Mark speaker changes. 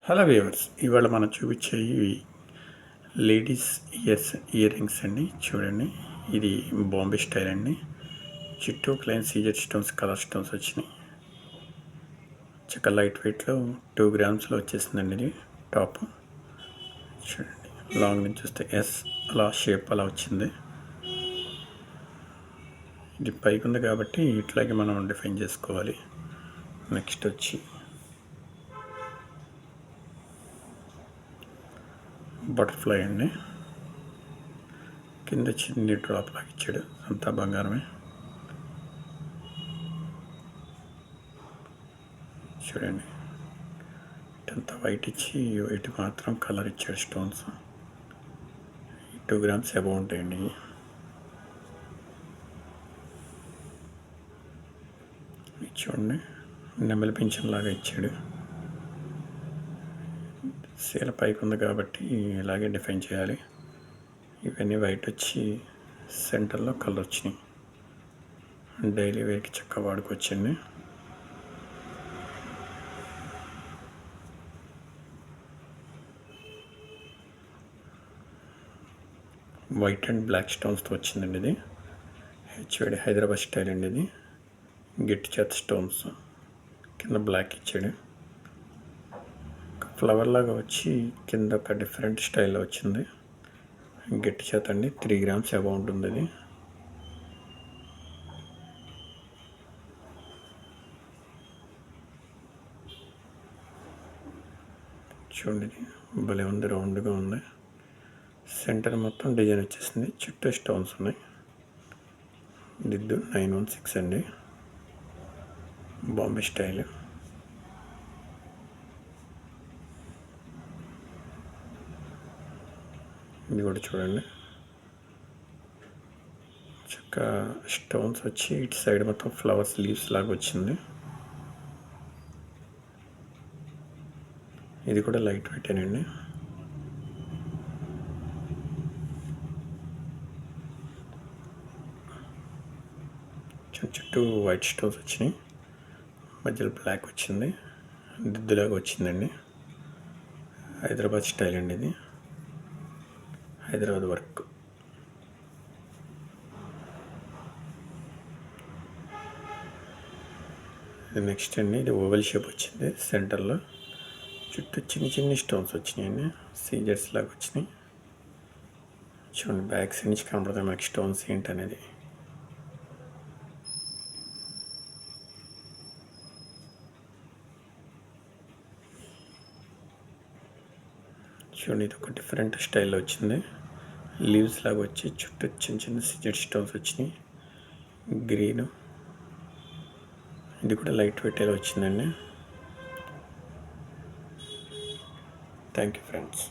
Speaker 1: Hello viewers, ఇవాళ మనం చూపించే ఇవి లేడీస్ ఇయర్ రింగ్స్ అండి. చూడండి, ఇది బాంబే స్టైల్ అండి. చుట్టూ plain CZ stones, colour stones వచ్చినాయి. చక్క లైట్ వెయిట్లో 2 గ్రామ్స్లో వచ్చేసిందండి. ఇది టాప్ చూడండి, లాంగ్ నుంచి చూస్తే ఎస్ అలా షేప్ అలా వచ్చింది. ఇది పైకి ఉంది కాబట్టి ఇట్లాగే మనం డిఫైన్ చేసుకోవాలి. నెక్స్ట్ వచ్చి బటర్ఫ్లై అండి. కింద చిన్ని డ్రాప్ లాగా ఇచ్చాడు, అంతా బంగారమే. చూడండి, ఇటంతా వైట్ ఇచ్చి వైట్ మాత్రం కలర్ ఇచ్చాడు స్టోన్స్. 2 గ్రామ్స్ అబౌవ్ ఉంటాయండి. చూడండి, నెమలి పింఛన్ లాగా ఇచ్చాడు. సీల పైకి ఉంది కాబట్టి ఇలాగే డిఫైన్ చేయాలి. ఇవన్నీ వైట్ వచ్చి సెంటర్లో కలర్ వచ్చినాయి. డైలీ వేర్కి చక్కగా వాడుకోవచ్చండి. వైట్ అండ్ బ్లాక్ స్టోన్స్తో వచ్చిందండి. ఇది హెచ్వైడి హైదరాబాద్ స్టైల్ అండి. ఇది గట్టి చేత స్టోన్స్, కింద బ్లాక్ ఇచ్చాడు. ఫ్లవర్ లాగా వచ్చి కింద ఒక డిఫరెంట్ స్టైల్లో వచ్చింది. గట్టి చేత అండి. 3 గ్రామ్స్ అబౌవ్ ఉంటుంది. ఇది చూడండి, భలే ఉంది, రౌండ్గా ఉంది. సెంటర్ మొత్తం డిజైన్ వచ్చేసింది. చుట్టూ స్టోన్స్ ఉన్నాయి. దిద్దు 916 అండి, బాంబే స్టైల్. ఇది కూడా చూడండి, చక్క స్టోన్స్ వచ్చి ఇటు సైడ్ మొత్తం ఫ్లవర్స్ లీవ్స్ లాగా వచ్చింది. ఇది కూడా లైట్ వెయిట్ అండి. చుట్టూ వైట్ స్టోన్స్ వచ్చినాయి, మధ్యలో బ్లాక్ వచ్చింది, దిద్దులాగా వచ్చిందండి. హైదరాబాద్ స్టైల్ అండి. ఇది హైదరాబాద్ వర్క్. ఇది నెక్స్ట్ అండి. ఇది ఓవెల్ షేప్ వచ్చింది. సెంటర్లో చుట్టూ చిన్ని చిన్ని స్టోన్స్ వచ్చినాయండి, సీజర్స్ లాగా వచ్చినాయి. చూడండి, బ్యాక్ సైడ్ నుంచి కనపడతాయి మనకి స్టోన్స్ ఏంటనేది. చూడండి, ఇది ఒక డిఫరెంట్ స్టైల్లో వచ్చింది. లీవ్స్ లాగా వచ్చి చుట్టూ చిన్న చిన్న సీజెడ్ స్టోన్స్ వచ్చినాయి. గ్రీన్, ఇది కూడా లైట్ వెయిట్ వచ్చిందండి. Thank you friends.